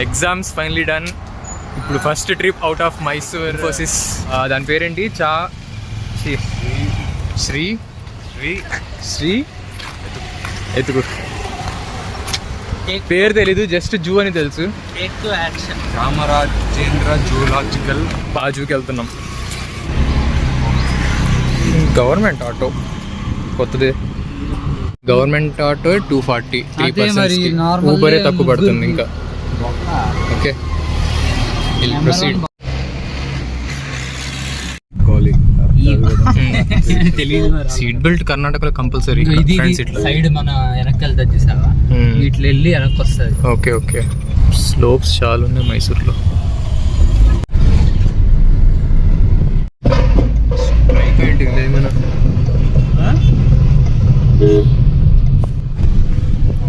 Exams finally done. ఇప్పుడు first trip out of Mysore. Infosys దాని పేరేంటి? శ్రీ ఎత్తుకు పేరు తెలీదు, జస్ట్ జూ అని తెలుసు. రామరాజేంద్ర జూలాజికల్ బాజూకి వెళ్తున్నాం. గవర్నమెంట్ ఆటో కొత్తది. Government auto 240, 3%. ఊబరే తక్కువ పడుతుంది ఇంకా. Okay proceed. సీట్ బెల్ట్ కర్ణాటకలో కంపల్సరీ. సైడ్ మన వెనక్కి వెళ్తా చూసావా, ఇట్లా వెళ్ళి వెనక్కి వస్తుంది. Okay okay. స్లోప్స్ చాలా ఉన్నాయి మైసూర్లో.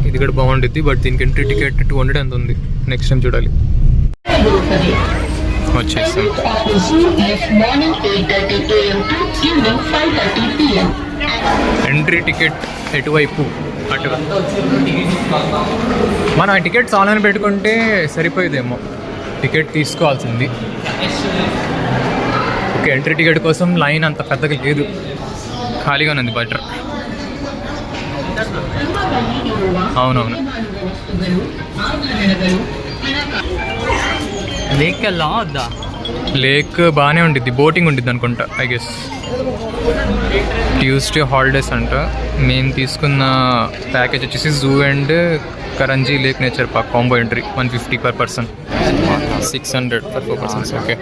ఇది కూడా బాగుంటుంది, బట్ దీనికి ఎంట్రీ టికెట్ 200 ఎంత ఉంది. నెక్స్ట్ టైం చూడాలి. వచ్చేస్తాం. ఎంట్రీ టికెట్ ఎటువైపు? అటు. మనం ఆ టికెట్స్ ఆన్లైన్ పెట్టుకుంటే సరిపోయేదేమో. టికెట్ తీసుకోవాల్సింది. ఓకే, ఎంట్రీ టికెట్ కోసం లైన్ అంత పెద్దగా లేదు, ఖాళీగానే ఉంది. బెటర్. అవునవును. లేక్ వెళ్దాం వద్దా? లేక్ బాగానే ఉంటుంది, బోటింగ్ ఉంటుంది అనుకుంటా ఐ గెస్. ట్యూస్డే హాలిడేస్ అంట. మేము తీసుకున్న ప్యాకేజ్ వచ్చేసి zoo and karanja lake nature park combo entry 150 per person, 600 for 4 persons. Okay.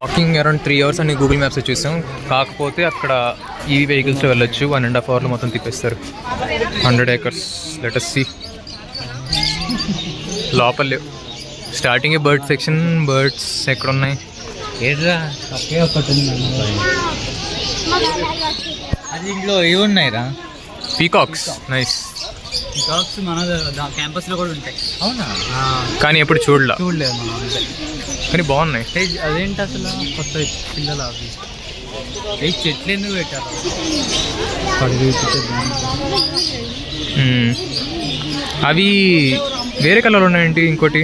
Walking around 3 hours అని గూగుల్ మ్యాప్స్ చూసాం. కాకపోతే అక్కడ ఈ వెహికల్స్లో వెళ్ళొచ్చు. 1.5 hours మొత్తం తిప్పేస్తారు. 100 acres. Let us see. లోపల లేవు. Starting bird section. బర్డ్స్ ఎక్కడ ఉన్నాయి? అది ఇంట్లో ఏవి ఉన్నాయిరా? పీకాక్స్. నైస్. పీకాక్స్ మన క్యాంపస్ లో కూడా ఉంటాయి. అవునా? కానీ ఎప్పుడు చూడలేదు మనం. కానీ బాగున్నాయి. అదేంటి అసలు కొత్త పిల్లలు అవి చెట్లు ఎందుకు పెట్టారు? అవి వేరే కలర్ ఉన్నాయండి. ఇంకోటి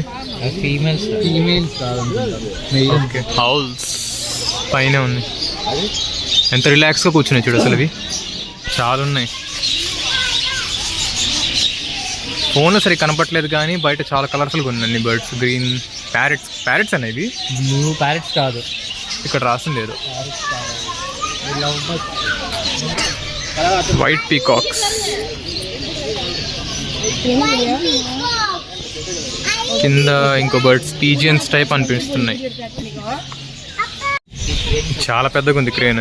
ఫీమేల్స్ ఓకే. హౌల్స్ పైన ఉంది. ఎంత రిలాక్స్గా కూర్చున్నాయి చూడు అసలు. అవి చాలా ఉన్నాయి. ఫోన్లో సరి కనపట్లేదు కానీ బయట చాలా కలర్ఫుల్గా ఉన్నాయి బర్డ్స్. గ్రీన్ ప్యారెట్స్ అనేవి. బ్లూ ప్యారెట్స్ కాదు, ఇక్కడ రాసింది ఏదో. White peacocks. కింద ఇంకో బర్డ్స్ పీజియన్స్ టైప్ అనిపిస్తున్నాయి. చాలా పెద్దగా ఉంది క్రేన్.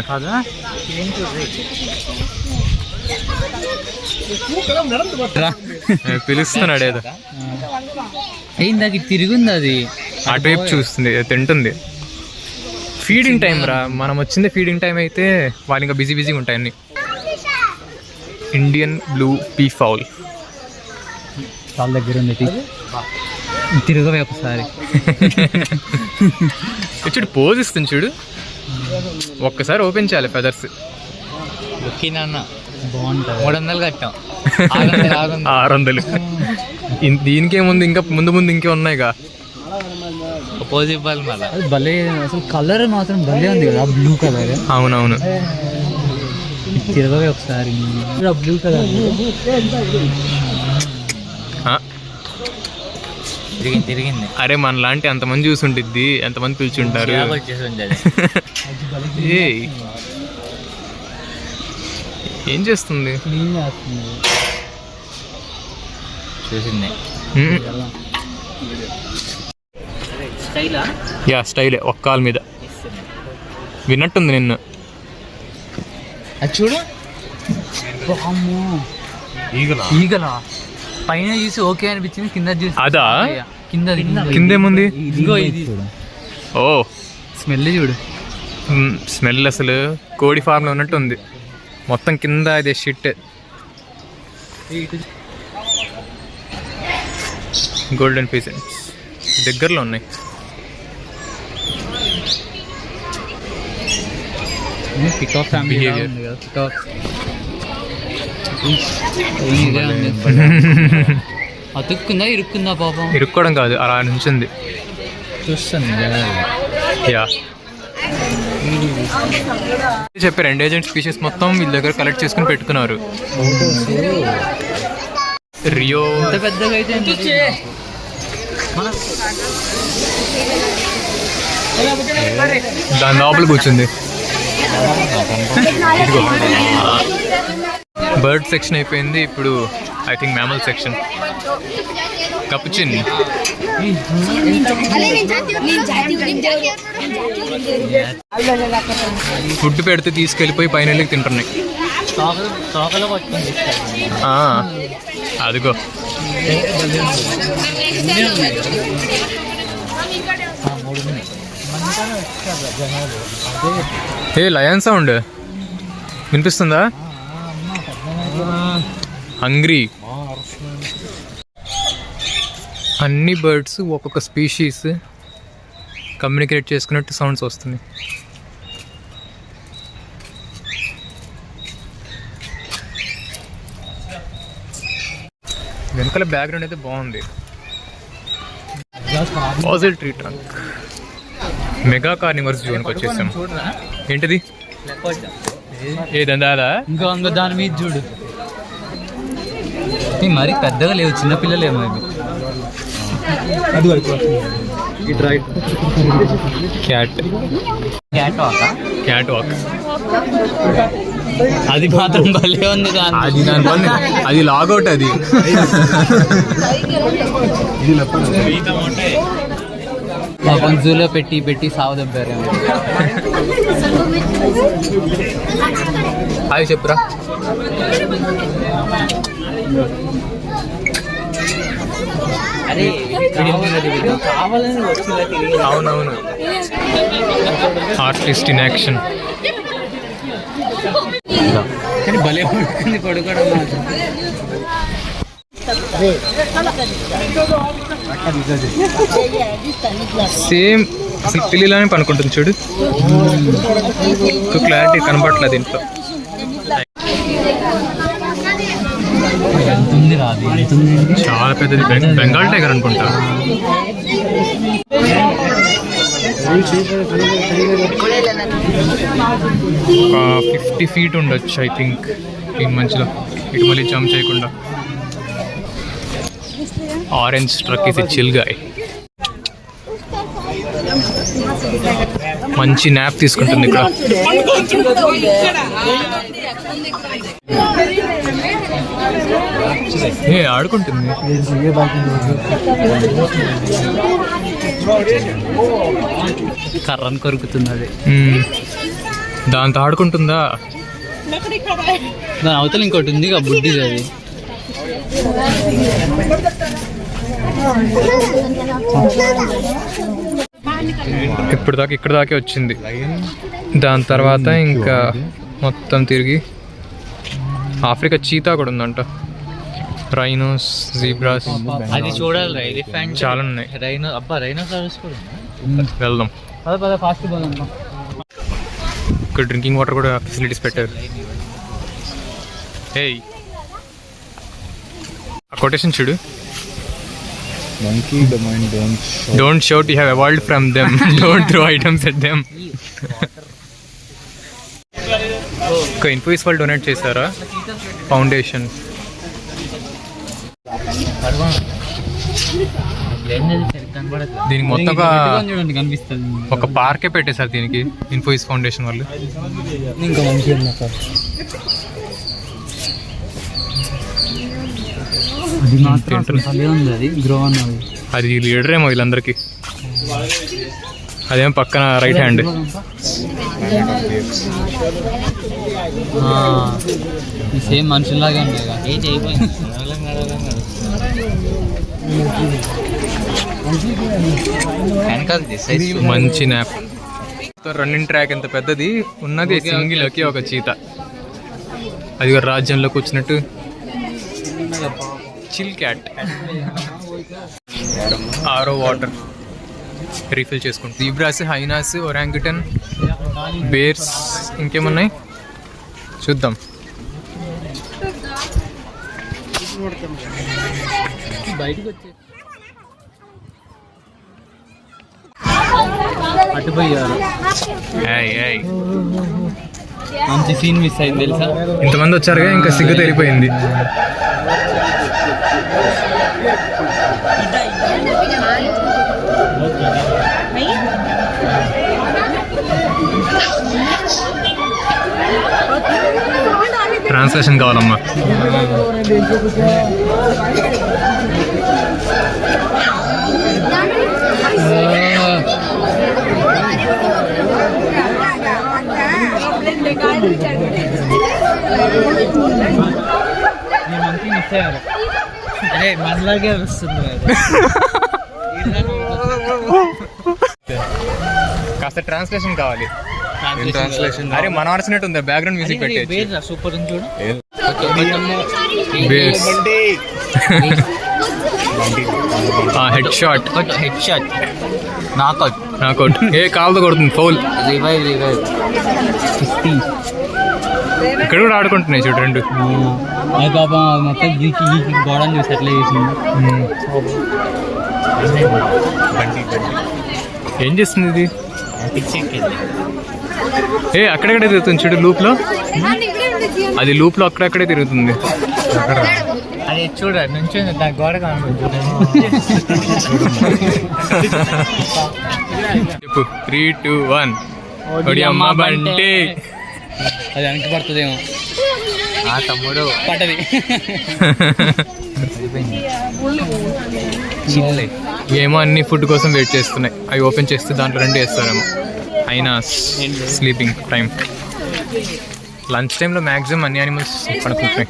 పిలుస్తున్నాడు ఏదో. ఇందాక తిరిగింది అది. అటువైపు చూస్తుంది, తింటుంది. ఫీడింగ్ టైం రా. మనం వచ్చింది ఫీడింగ్ టైం అయితే వాళ్ళు ఇంకా బిజీగా ఉంటాయి అన్ని. ఇండియన్ బ్లూ పీ ఫౌల్ చాలా దగ్గర ఉంది. తిరగవే ఒకసారి. చూడు పోజ్ ఇస్తుంది చూడు. ఒక్కసారి ఓపెన్ చేయాలి ఫెదర్స్. ఓకేనా? బాగుంటుంది. 300 కట్టాం. 600. దీనికేముంది, ఇంకా ముందు ఇంకే ఉన్నాయిగా. పోజ్ ఇవ్వాలి మళ్ళీ. భలే అసలు కలర్ మాత్రం భలే ఉంది కదా, బ్లూ కలర్. అవునవును. తిరగవే ఒకసారి. బ్లూ కలర్ తిరిగింది. అరే మన లాంటి అంతమంది చూసుంటుంది, ఎంతమంది పిలిచుంటారు. ఏం చేస్తుంది? చూసింది. యా స్టైలే. ఒక్క కాల్ మీద విన్నట్టుంది నిన్ను. అది చూడు. ఈగలా పైన చూసి ఓకే అనిపించింది, కింద చూసి అదా? కిందేముంది? ఓ స్మెల్ చూడు. స్మెల్ అసలు కోడి ఫార్మ్లో ఉన్నట్టు ఉంది. మొత్తం కింద అదే షిట్. గోల్డెన్ పీసెంట్స్ దగ్గరలో ఉన్నాయి. పికాక్ ఫ్యామిలీ అతుక్కుందా ఇరుక్కుందా పాపం? ఇరుక్కోవడం కాదు, అలా నుంచింది. చూస్తాను యా చెప్పారు ఎండేంజర్డ్ స్పీషీస్ మొత్తం వీళ్ళ దగ్గర కలెక్ట్ చేసుకుని పెట్టుకున్నారు. రియో ఎంత పెద్దగా అయితే దాని లోపల కూర్చుంది. బర్డ్ సెక్షన్ అయిపోయింది, ఇప్పుడు I think mammal section. Capuchin food పెడితే తీసుకెళ్ళిపోయి పైన వెళ్ళి తింటున్నాయి. అదిగో ఏ లయన్ సౌండ్ వినిపిస్తుందా? హంగ్రీ. అన్ని బర్డ్స్ ఒక్కొక్క స్పీషీస్ కమ్యూనికేట్ చేసుకున్నట్టు సౌండ్స్ వస్తున్నాయి. వెనకాల బ్యాక్గ్రౌండ్ అయితే బాగుంది. Fossil tree trunk. Mega carnivores జోన్కి వచ్చేసాం. ఏంటిది? ఏదందా? ఇంకా దాని మీద చూడు, మరి పెద్దగా లేవు, చిన్నపిల్లలేమో ఇవి. Cat walk. అది మాత్రం భలే ఉంది. అది దాని అది లాగౌట్. అది జూలో పెట్టి సావదబ్బారు. అది చెప్పురా. అవునవును, ఆర్టిస్ట్ ఇన్ యాక్షన్. కానీ భలే పడుకుంది పడుకోవడం మాత్రం. సేమ్ అసలు పిల్లిలానే పనుకుంటుంది చూడు. క్లారిటీ కనపడట్లేదు దీంట్లో. చాలా పెద్దది, బెంగాల్ టైగర్ అనుకుంటా. 50 feet ఉండొచ్చు ఐ థింక్. దీని మంచిలో ఇటు మళ్ళీ జంప్ చేయకుండా. Orange truck is chill guy. మంచి న్యాప్ తీసుకుంటుంది ఇక్కడ. ఏ ఆడుకుంటుంది. కర్రను కొరుకుతుంది అది. దాంతో ఆడుకుంటుందా? దాని అవతల ఇంకోటి ఉంది బుడ్డిది, అది ఇప్పుడు దాకా ఇక్కడ దాకే వచ్చింది. దాని తర్వాత ఇంకా మొత్తం తిరిగి ఆఫ్రికా చీతా కూడా ఉందంట. రైనోస్, జీబ్రాస్ అది చూడాలి. ఎలిఫెంట్ చాలా ఉన్నాయి. రైనోసారస్ కూడా వెళ్దాం. ఫాస్ట్ ఇక్కడ డ్రింకింగ్ వాటర్ కూడా ఫెసిలిటీస్ పెట్టారు. ఏయ్ ఆ కొటేషన్ చూడు. Monkey the mind don't shout, you have evolved from them. Don't throw items at them. ఒక ఇన్ఫోసిస్ వాళ్ళు డొనేట్ చేశారా ఫౌండేషన్. దీనికి మొత్తం ఒక పార్కే పెట్టేశారు దీనికి ఇన్ఫోసిస్ ఫౌండేషన్ వాళ్ళు. ఇంకా అది మాత్రం ఉంది. అది గ్రో అన్నది, అది లీడర్ ఏమో వీళ్ళందరికీ. అదేమో పక్కన రైట్ హ్యాండ్. సేమ్ మనుషుల్లాగే మంచి న్యాప్. రన్నింగ్ ట్రాక్ ఎంత పెద్దది ఉన్నది. సింగిల్కి ఒక చీత. అది రాజ్యంలోకి వచ్చినట్టు. Chill cat. RO water refill చేసుకుంటుంది. జీబ్రాస్, హైనాస్, ఒరాంగుటన్, బేర్స్, ఇంకేమున్నాయి చూద్దాం. బయటకు వచ్చే అటు పోయారు. మంచి సీన్ మిస్ అయింది తెలుసా. ఇంతమంది వచ్చారుగా ఇంకా సిగ్గు తెలిపోయింది. ట్రాన్స్లేషన్ కావాలమ్మా. మంచి మిస్ అయ్యారు. అదే మనలాగే వస్తుంది. కాస్త ట్రాన్స్లేషన్ కావాలి. ట్రాన్స్లేషన్ అరే మనం అరిచినట్టు ఉంది. బ్యాక్గ్రౌండ్ మ్యూజిక్ పెట్టి సూపర్ ఉంది చూడు. Head shot. Head shot, knockout. Knockout. ఏ కాల్తో కొడుతుంది. ఫౌల్. రివైవ్. ఇక్కడ కూడా ఆడుకుంటున్నాయి చూడు రెండు. అది పాపం మొత్తం గీకి గోడని చూసి ఎట్లా చేసింది. ఏం చేస్తుంది ఇది? ఏ అక్కడెక్కడే తిరుగుతుంది చూడు లూప్ లో. అది లూప్ లో అక్కడక్కడే తిరుగుతుంది. అది చూడ నుంచి దాని గోడ కనబడుతుంది. చెప్పు 3, 2, 1. అమ్మ బంటి. అది వెనక్కి పడుతుందేమో. తమ్ముడు పట్టది. ఏమో అన్ని ఫుడ్ కోసం వెయిట్ చేస్తున్నాయి. అవి ఓపెన్ చేస్తే దాంట్లో 2 వేస్తారేమో. అయినా స్లీపింగ్ టైం. లంచ్ టైంలో మ్యాక్సిమం అన్ని యానిమల్స్ పడుకుంటున్నాయి.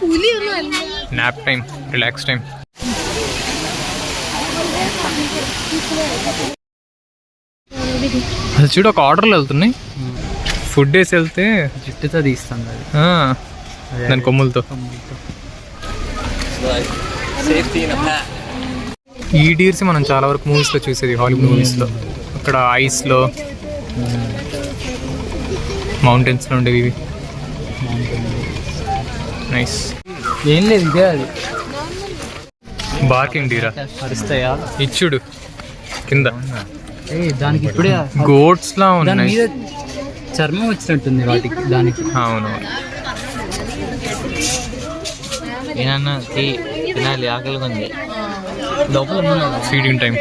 Nap time, relax time. అసలు చూడు ఒక ఆర్డర్లు వెళ్తున్నాయి. ఫుడ్ వేసి వెళ్తే జుట్టుతో తీస్తుంది అది. దాని కొమ్ములతో. ఈ డీర్స్ మనం చాలా వరకు మూవీస్లో చూసేది, హాలీవుడ్ మూవీస్లో. అక్కడ ఐస్లో, మౌంటైన్స్లో ఉండేవి ఇవి. నైస్. ఏం లేదు, ఇదే అది. బార్కింగ్ డీరా. అరుస్తాయా? ఇచ్చుడు కింద. దానికి ఇప్పుడే గోట్స్ లా ఉన్నాయి. మీద చర్మం వచ్చినట్టుంది వాటికి, దానికి. అవును. ఏమన్నా తినాలి, ఆకలిగా ఉంది. లోపల ఫీడింగ్ టైం.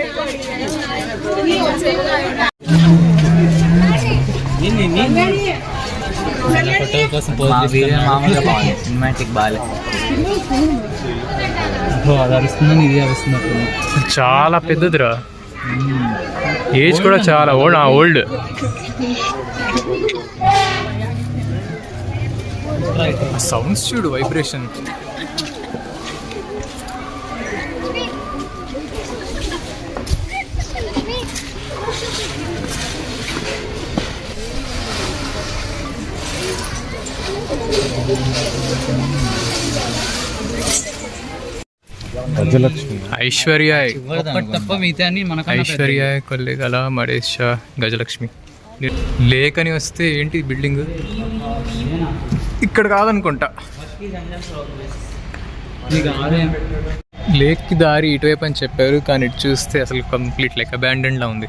ఫోటో కోసం సినిమాటిక్ బాగా అది అరుస్తుందని ఇది అరుస్తున్నట్టు. చాలా పెద్దదిరా. ఏజ్ కూడా చాలా ఓల్డ్. సౌండ్స్ చూడు, వైబ్రేషన్. గజలక్ష్మి, ఐశ్వర్య, తప్ప మిగతా ఐశ్వర్య కొల్లేగల, మడేష్ షా, గజలక్ష్మి. లేక్ అని వస్తే ఏంటి బిల్డింగ్? ఇక్కడ కాదనుకుంటా. లేక్కి దారి ఇటువైపు అని చెప్పారు, కానీ ఇటు చూస్తే అసలు కంప్లీట్ లైక్ అబాండన్లా ఉంది.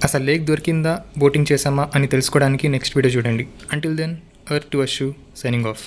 అసలు లేక్ దొరికిందా, బోటింగ్ చేసామా అని తెలుసుకోవడానికి నెక్స్ట్ వీడియో చూడండి. Until then, earth to Ashu signing of.